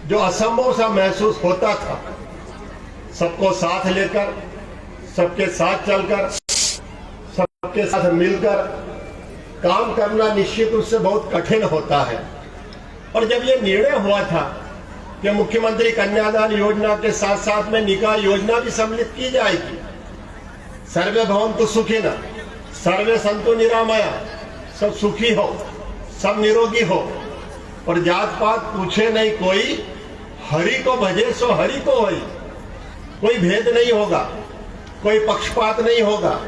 जो असंभव सा महसूस होता था, सबको साथ लेकर, सबके साथ चलकर, सबके साथ मिलकर काम करना निश्चित रूप से बहुत कठिन होता है। और जब ये निर्णय हुआ था कि मुख्यमंत्री कन्यादान योजना के साथ साथ में निकाह योजना भी सम्मिलित की जाएगी, सर्वे भवन्तु सुखिनः, सर्वे सन्तु निरामया, सब सुखी हो, सब निरोगी हो, और जात पात पूछे नहीं कोई, हरि को भजे सो हरि को होई। कोई भेद नहीं होगा, कोई पक्षपात नहीं होगा,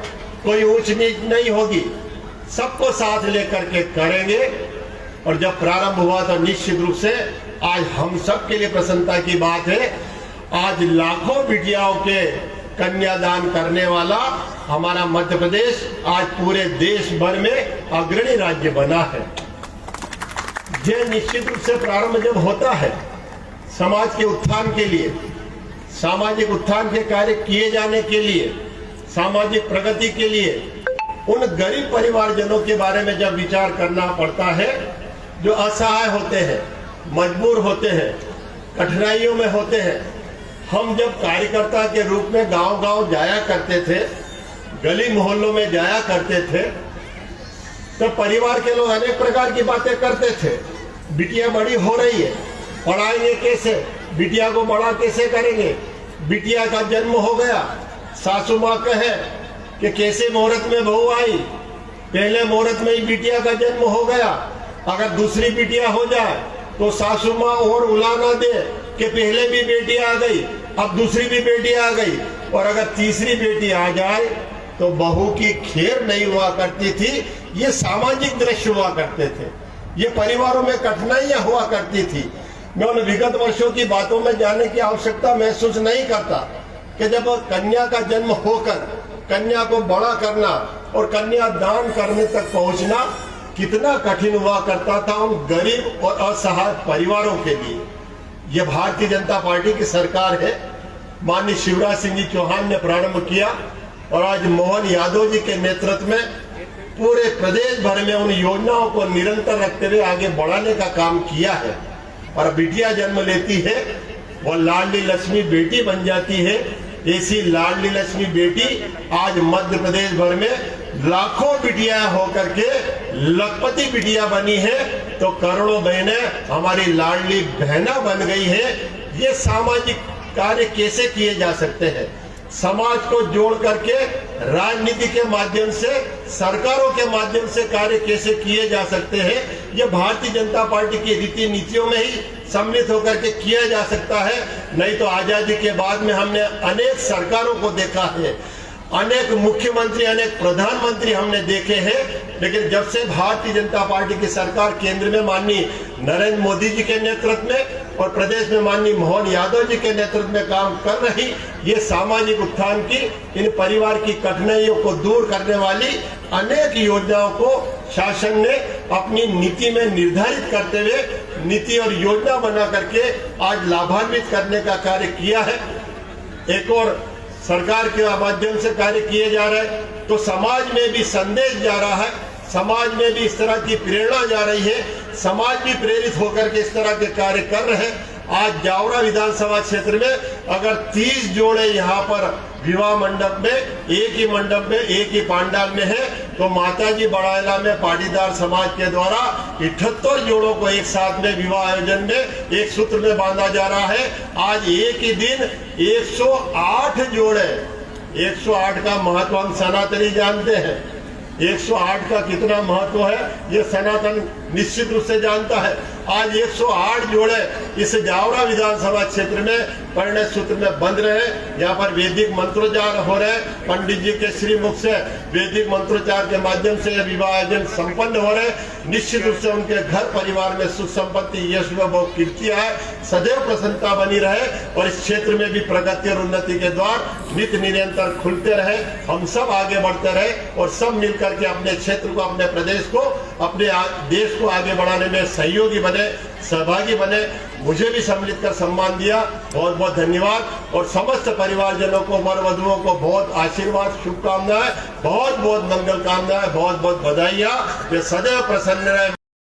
कोई ऊंच नीच नहीं होगी, सबको साथ लेकर के करेंगे। और जब प्रारंभ हुआ तो निश्चित रूप से आज हम सब के लिए प्रसन्नता की बात है, आज लाखों बिटियाओं के कन्यादान करने वाला हमारा मध्य प्रदेश आज पूरे देश भर में अग्रणी राज्य बना है। यह निश्चित रूप से प्रारंभ जब होता है समाज के उत्थान के लिए, सामाजिक उत्थान के कार्य किए जाने के लिए, सामाजिक प्रगति के लिए, उन गरीब परिवारजनों के बारे में जब विचार करना पड़ता है जो असहाय होते हैं, मजबूर होते हैं, कठिनाइयों में होते हैं। हम जब कार्यकर्ता के रूप में गांव-गांव जाया करते थे, गली मोहल्लों में जाया करते थे, तो परिवार के लोग अनेक प्रकार की बातें करते थे। बिटिया बड़ी हो रही है, पढ़ाएंगे कैसे, बिटिया को बड़ा कैसे करेंगे, बिटिया का जन्म हो गया, सासू माँ कहे कि कैसे मुहूर्त में बहू आई, पहले मुहूर्त में ही बिटिया का जन्म हो गया, अगर दूसरी बिटिया हो जाए तो सासू माँ और उला ना दे कि पहले भी बेटी आ गई, अब दूसरी भी बेटी आ गई, और अगर तीसरी बेटी आ जाए तो बहू की खेर नहीं हुआ करती थी। ये सामाजिक दृश्य हुआ करते थे, ये परिवारों में कठिनाइयां हुआ करती थी। मैं उन विगत वर्षों की बातों में जाने की आवश्यकता महसूस नहीं करता कि जब कन्या का जन्म होकर कन्या को बड़ा करना और कन्या दान करने तक पहुंचना कितना कठिन हुआ करता था उन गरीब और असहाय परिवारों के लिए। यह भारतीय जनता पार्टी की सरकार है, माननीय शिवराज सिंह जी चौहान ने प्रारंभ किया, और आज मोहन यादव जी के नेतृत्व में पूरे प्रदेश भर में उन योजनाओं को निरंतर रखते हुए आगे बढ़ाने का काम किया है। और बिटिया जन्म लेती है, वो लाडली लक्ष्मी बेटी बन जाती है। ऐसी लाडली लक्ष्मी बेटी आज मध्य प्रदेश भर में लाखों बिटिया होकर के लखपति बिटिया बनी है, तो करोड़ों बहनें हमारी लाडली बहना बन गई है। ये सामाजिक कार्य कैसे किए जा सकते हैं, समाज को जोड़ करके राजनीति के माध्यम से, सरकारों के माध्यम से कार्य कैसे किए जा सकते हैं, ये भारतीय जनता पार्टी की रीति नीतियों में ही सम्मिलित होकर के किया जा सकता है। नहीं तो आजादी के बाद में हमने अनेक सरकारों को देखा है, अनेक मुख्यमंत्री, अनेक प्रधानमंत्री हमने देखे हैं, लेकिन जब से भारतीय जनता पार्टी की सरकार केंद्र में माननीय नरेंद्र मोदी जी के नेतृत्व में और प्रदेश में माननीय मोहन यादव जी के नेतृत्व में काम कर रही, ये सामाजिक उत्थान की, इन परिवार की कठिनाइयों को दूर करने वाली अनेक योजनाओं को शासन ने अपनी नीति में निर्धारित करते हुए नीति और योजना बना करके आज लाभान्वित करने का कार्य किया है। एक और सरकार के माध्यम से कार्य किए जा रहे हैं, तो समाज में भी संदेश जा रहा है, समाज में भी इस तरह की प्रेरणा जा रही है, समाज भी प्रेरित होकर के इस तरह के कार्य कर रहे हैं। आज जावरा विधानसभा क्षेत्र में अगर 30 जोड़े यहाँ पर विवाह मंडप में, एक ही मंडप में, एक ही पांडाल में है, तो माताजी बड़ायला में पाटीदार समाज के द्वारा 78 जोड़ों को एक साथ में विवाह आयोजन में एक सूत्र में बांधा जा रहा है। आज एक ही दिन 108 जोड़े, 108 का महत्व हम सनातनी जानते हैं, 108 का कितना महत्व है ये सनातन निश्चित रूप से जानता है। आज 108 जोड़े इस जावरा विधानसभा क्षेत्र में परिणय सूत्र में बंध रहे हैं। यहाँ पर वैदिक मंत्रोच्चार हो रहे हैं, पंडित जी के श्रीमुख से वैदिक मंत्रोच्चार के माध्यम से विवाह आयोजन संपन्न हो रहे हैं। निश्चित रूप से उनके घर परिवार में सुख संपत्ति, यश व कीर्ति है, सदैव प्रसन्नता बनी रहे, और इस क्षेत्र में भी प्रगति और उन्नति के द्वार नित्य निरंतर खुलते रहे, हम सब आगे बढ़ते रहे, और सब मिलकर के अपने क्षेत्र को, अपने प्रदेश को, अपने देश को आगे बढ़ाने में सहयोगी बने, सहभागी बने। मुझे भी सम्मिलित कर सम्मान दिया, बहुत बहुत धन्यवाद। और समस्त परिवारजनों को, वर वधुओं को बहुत आशीर्वाद, शुभकामनाएं, बहुत बहुत मंगल कामनाएं, बहुत बहुत बधाइयां। वे सदैव प्रसन्न रहे।